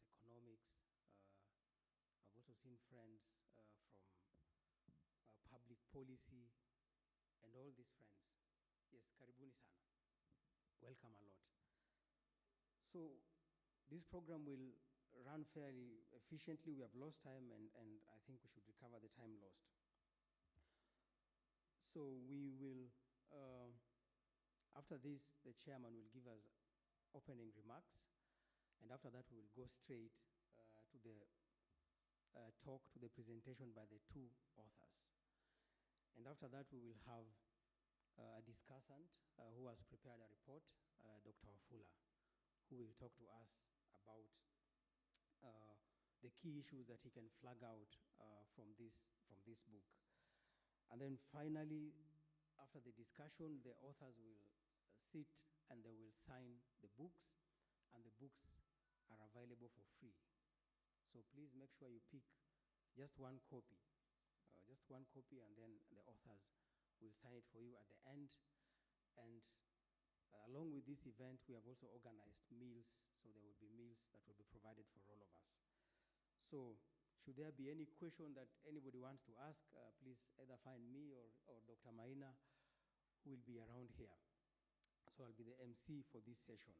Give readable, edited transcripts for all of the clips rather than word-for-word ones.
finance, economics. I've also seen friends from public policy and all these friends. Yes, karibuni sana. Welcome a lot. So this program will run fairly efficiently. We have lost time, and I think we should recover the time lost. So we will, after this, the chairman will give us opening remarks, and after that we will go straight to the talk, to the presentation by the two authors. And after that we will have a discussant who has prepared a report, Dr. Wafula, who will talk to us about the key issues that he can flag out from this book. And then finally, after the discussion, the authors will sit and they will sign the books, and the books are available for free. So please make sure you pick just one copy, and then the authors will sign it for you at the end. And along with this event, we have also organized meals, so there will be meals that will be provided for all of us. So should there be any question that anybody wants to ask, please either find me or Dr. Maina, who will be around here. So I'll be the MC for this session.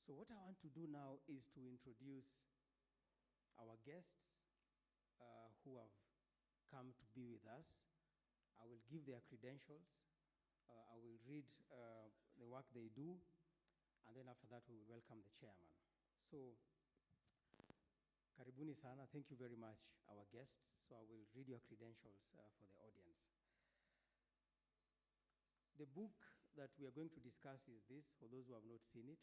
So what I want to do now is to introduce our guests who have come to be with us. I will give their credentials. I will read the work they do, and then after that we will welcome the chairman. So, karibuni sana, thank you very much, our guests. So I will read your credentials for the audience. The book that we are going to discuss is this, for those who have not seen it,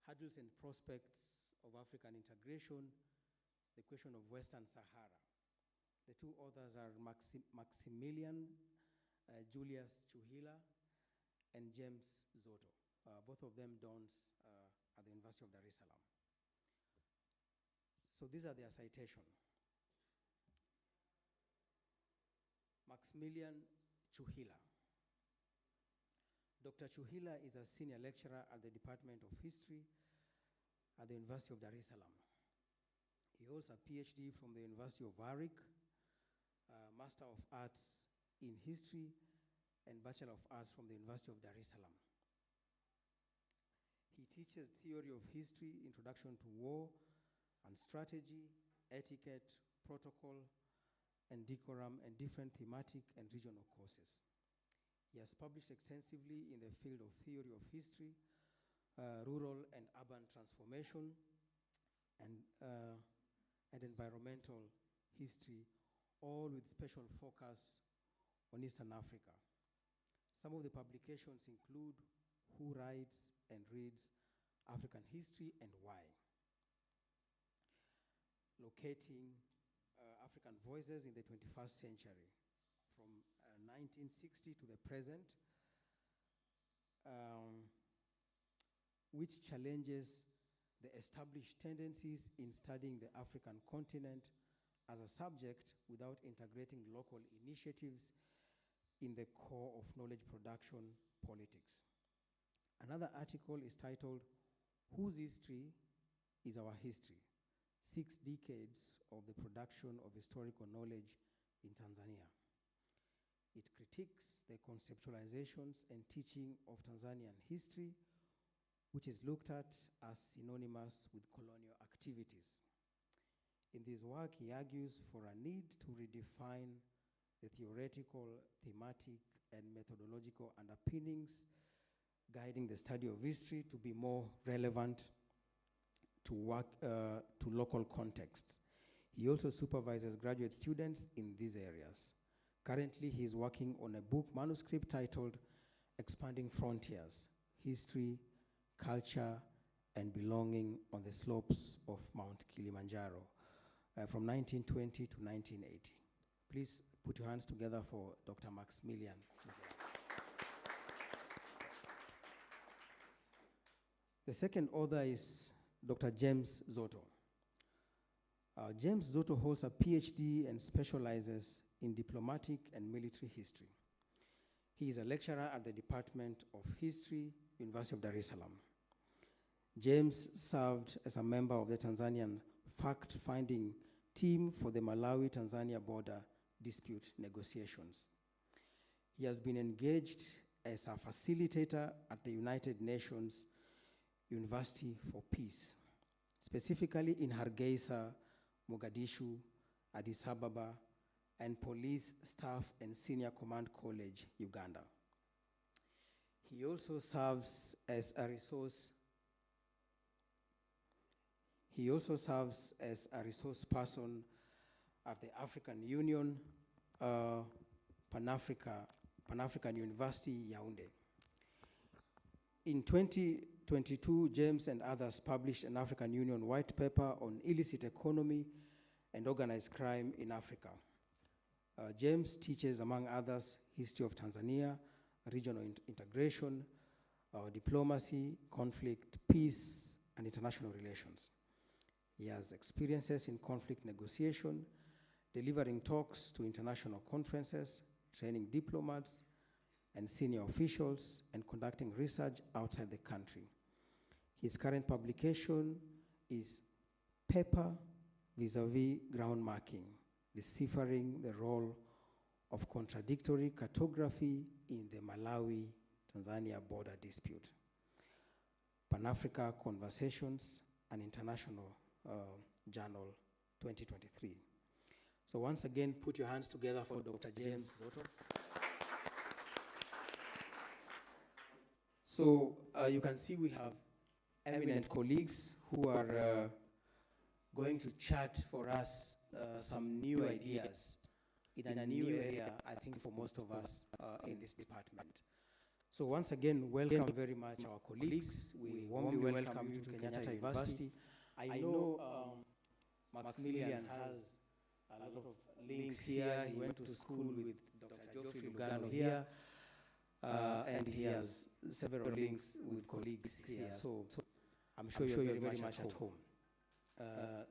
Hurdles and Prospects of African Integration, the Question of Western Sahara. The two authors are Maximilian Julius Chuhila and James Zotto. Both of them dons at the University of Dar es Salaam. So these are their citation. Maximilian Chuhila. Dr. Chuhila is a senior lecturer at the Department of History at the University of Dar es Salaam. He holds a PhD from the University of Warwick, Master of Arts in History, and Bachelor of Arts from the University of Dar es Salaam. He teaches theory of history, introduction to war and strategy, etiquette, protocol, and decorum, and different thematic and regional courses. He has published extensively in the field of theory of history, rural and urban transformation, and environmental history, all with special focus on Eastern Africa. Some of the publications include Who Writes and Reads African History and Why? Locating African Voices in the 21st Century, from 1960 to the present, which challenges the established tendencies in studying the African continent as a subject without integrating local initiatives in the core of knowledge production politics. Another article is titled, Whose History is Our History? 6 Decades of the Production of Historical Knowledge in Tanzania. It critiques the conceptualizations and teaching of Tanzanian history, which is looked at as synonymous with colonial activities. In this work, he argues for a need to redefine the theoretical, thematic, and methodological underpinnings guiding the study of history to be more relevant to local contexts. He also supervises graduate students in these areas. Currently, he is working on a book manuscript titled Expanding Frontiers, History, Culture, and Belonging on the Slopes of Mount Kilimanjaro, from 1920 to 1980. Please put your hands together for Dr. Maximilian. The second author is Dr. James Zotto. James Zotto holds a PhD and specializes in diplomatic and military history. He is a lecturer at the Department of History, University of Dar es Salaam. James served as a member of the Tanzanian fact-finding team for the Malawi-Tanzania border dispute negotiations. He has been engaged as a facilitator at the United Nations University for Peace, specifically in Hargeisa, Mogadishu, Addis Ababa, and Police Staff and Senior Command College, Uganda. He also serves as a resource person at the African Union, Pan-African University, Yaoundé. In 2022, James and others published an African Union white paper on illicit economy and organized crime in Africa. James teaches, among others, history of Tanzania, regional integration, diplomacy, conflict, peace, and international relations. He has experiences in conflict negotiation, delivering talks to international conferences, training diplomats and senior officials, and conducting research outside the country. His current publication is Paper Vis-a-vis Ground Marking, Deciphering the Role of Contradictory Cartography in the Malawi-Tanzania Border Dispute, Pan-Africa Conversations, an International Journal 2023. So once again, put your hands together for Dr. James Zotto. So you can see we have eminent colleagues who are going to chat for us some new ideas in a new area, I think, for most of us in this department. So once again, welcome very much our colleagues. We warmly welcome you to Kenyatta University. I know Maximilian has a lot of links here. He went to school with Dr. Geoffrey Lugano here, and he has several links with colleagues here. So I'm sure you're very much at home.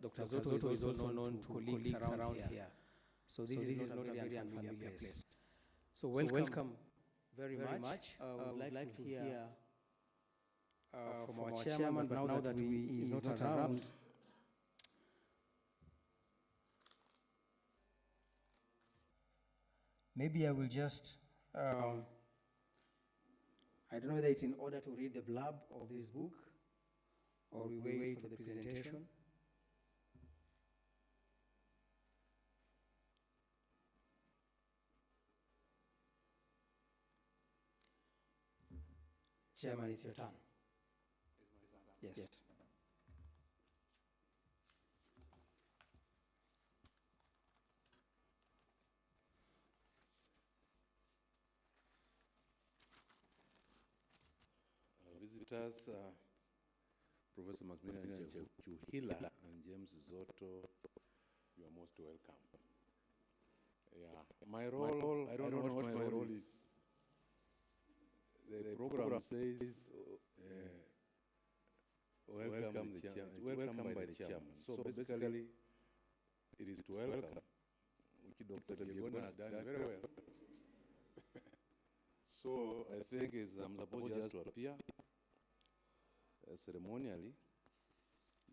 Dr. Zotto is also known to colleagues around here. So this is not a very unfamiliar place. So welcome very much. We'd like to hear from our chairman, but now that he is not around, maybe I will just, I don't know whether it's in order to read the blurb of this book, or we wait for the presentation. Chairman, it's your turn. Yes. Visitors, Professor Maximilian Chuhila and James Zotto, you are most welcome. Yeah, my role, I don't know what my role is. The program says, welcome the chairman, welcome by the chairman. So basically, it is to welcome, which Dr. Diegona has done very well. So I think I'm supposed just to appear ceremonially,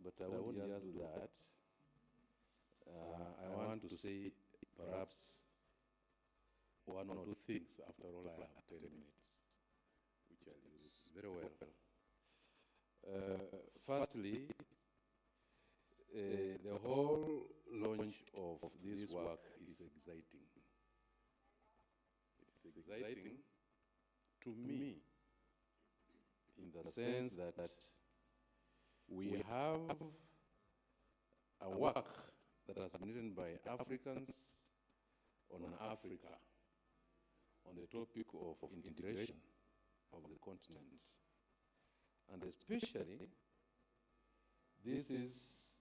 but I won't just do that. I want to say perhaps one or two things. After all, I have 10 minutes, which I'll use very well. Firstly, the whole launch of this work is exciting. It's exciting to me in the sense that we have a work that has been written by Africans on Africa on the topic of integration of the continent. And especially, this is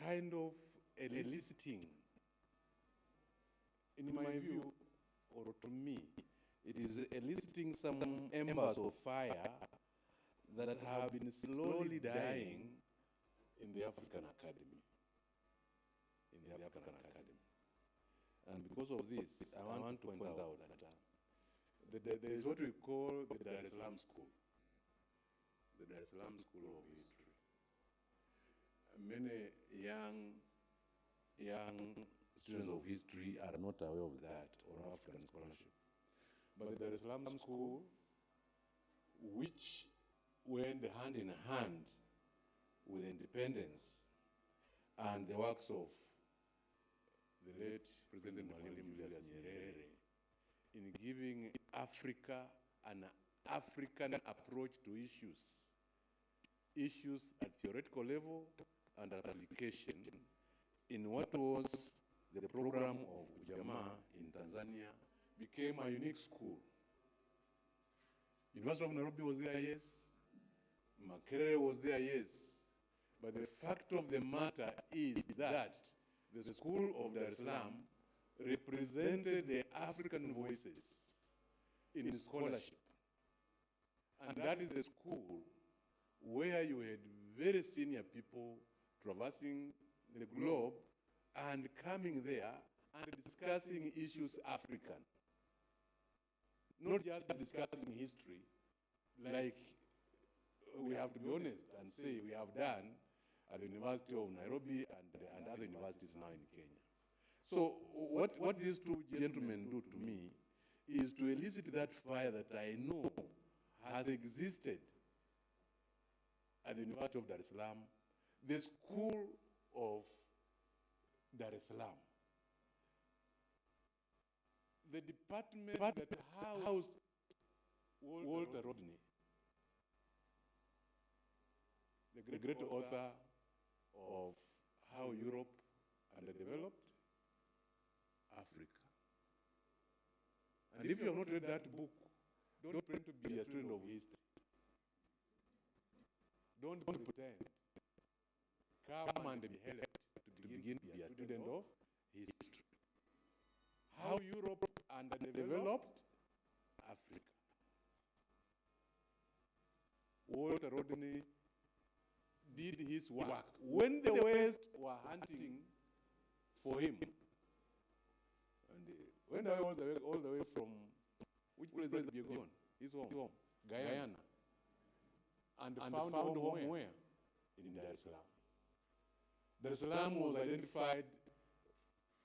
kind of eliciting, in my view, or to me, it is eliciting some embers of fire that have been slowly dying in the African Academy. And because of this, I want to point out that there is what we call the Dar es Salaam School. the Dar es Salaam School of History. Many young students of history are not aware of that, or African scholarship. But the Dar es Salaam School, which went hand in hand with independence and the works of the late President Mwalimu Julius Nyerere in giving Africa an African approach to issues at theoretical level and at application in what was the program of Ujamaa in Tanzania, became a unique school. University of Nairobi was there, yes. Makerere was there, yes. But the fact of the matter is that the School of Dar es Salaam represented the African voices in scholarship. And that is the school where you had very senior people traversing the globe and coming there and discussing issues African. Not just discussing history, like we have to be honest and say we have done at the University of Nairobi and other universities now in Kenya. So what these two gentlemen do to me is to elicit that fire that I know has existed at the University of Dar es Salaam, the School of Dar es Salaam. The department that housed Walter Rodney, the great author of How Europe Underdeveloped Africa. And if you have not read that book, don't pretend to be a student of history. Don't pretend. Come and be helped to begin to be a student of history. How Europe underdeveloped Africa. Walter Rodney did his work when the West were hunting for him. And went away all the way from, which place did he go on? His home, Guyana. And found home where? In Dar es Salaam. Dar es Salaam was identified,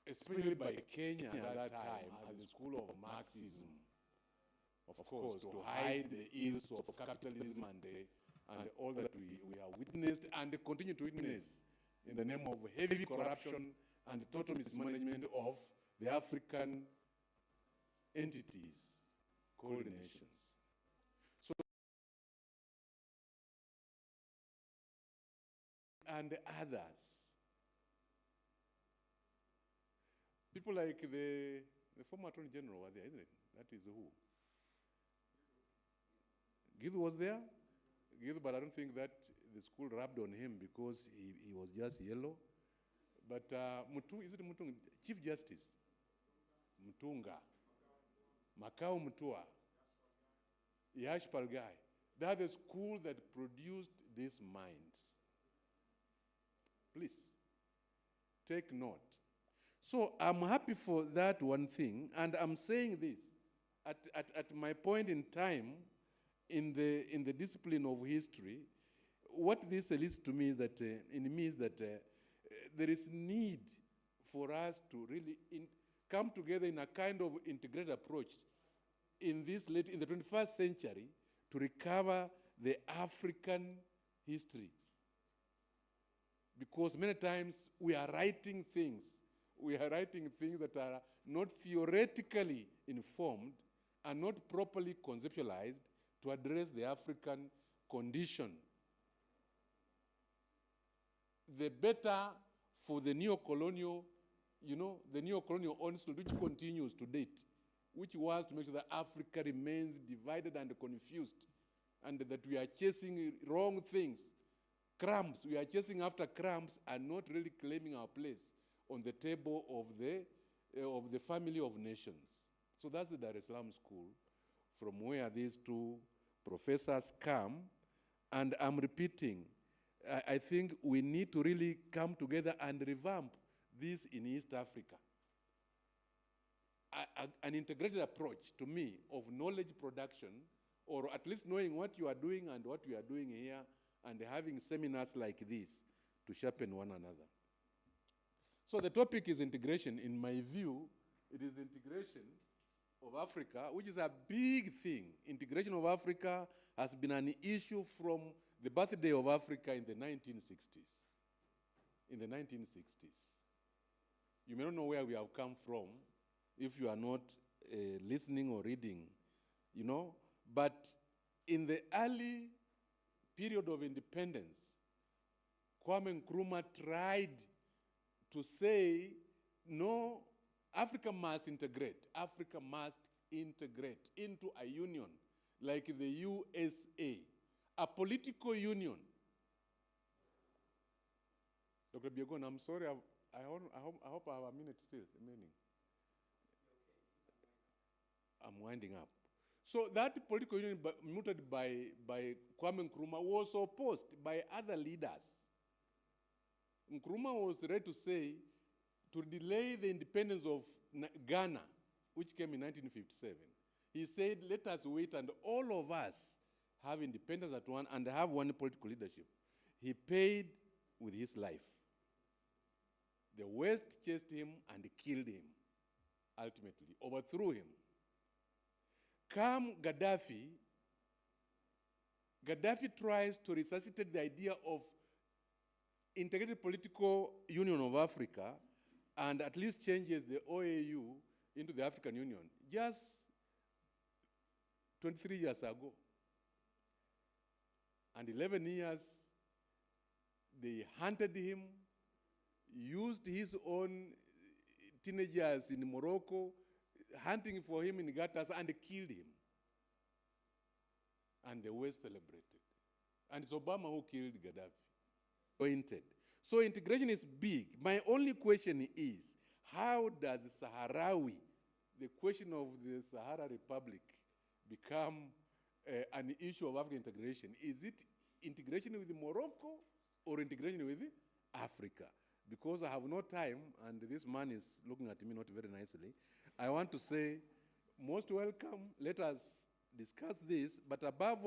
especially by Kenya at that time, as the school of Marxism. Of course, to hide the ills of capitalism and all that we have witnessed and continue to witness in the name of heavy corruption and total mismanagement of the African entities called nations. So, and others. People like the former Attorney General were there, isn't it? That is who? Gizu was there, but I don't think that the school rubbed on him because he was just yellow. But Mutu, is it Mutunga? Chief Justice, Mutunga, Makau Mutua, Yash Palgai. They are the school that produced these minds. Please, take note. So I'm happy for that one thing, and I'm saying this at my point in time in the discipline of history. What this elicits to me is that there is need for us to really come together in a kind of integrated approach in the 21st century to recover the African history. Because many times we are writing things that are not theoretically informed and not properly conceptualized to address the African condition. The better for the neo-colonial, the neo-colonial onslaught which continues to date, which wants to make sure that Africa remains divided and confused, and that we are chasing wrong things, crumbs. We are chasing after crumbs and not really claiming our place on the table of the family of nations. So that's the Dar es Salaam School, from where these two professors come. And I'm repeating, I think we need to really come together and revamp this in East Africa. An integrated approach, to me, of knowledge production or at least knowing what you are doing and what we are doing here, and having seminars like this to sharpen one another. So the topic is integration. In my view, it is integration of Africa, which is a big thing. Integration of Africa has been an issue from the birthday of Africa in the 1960s. In the 1960s. You may not know where we have come from if you are not listening or reading, you know. But in the early period of independence, Kwame Nkrumah tried to say, no, Africa must integrate. Africa must integrate into a union like the USA, a political union. Dr. Biegon, I'm sorry, I hope I have a minute still remaining. I'm winding up. So that political union mooted by Kwame Nkrumah was opposed by other leaders. Nkrumah was ready to say, to delay the independence of Ghana, which came in 1957. He said, let us wait and all of us have independence at one and have one political leadership. He paid with his life. The West chased him and killed him, ultimately, overthrew him. Come Gaddafi, Gaddafi tries to resuscitate the idea of integrated political union of Africa and at least changes the OAU into the African Union just 23 years ago. And 11 years, they hunted him, used his own teenagers in Morocco, hunting for him in gutters, and killed him. And the West celebrated. And it's Obama who killed Gaddafi. Pointed. So integration is big. My only question is, how does Sahrawi, the question of the Sahara Republic, become an issue of African integration? Is it integration with Morocco or integration with Africa? Because I have no time, and this man is looking at me not very nicely, I want to say, most welcome. Let us discuss this, but above all,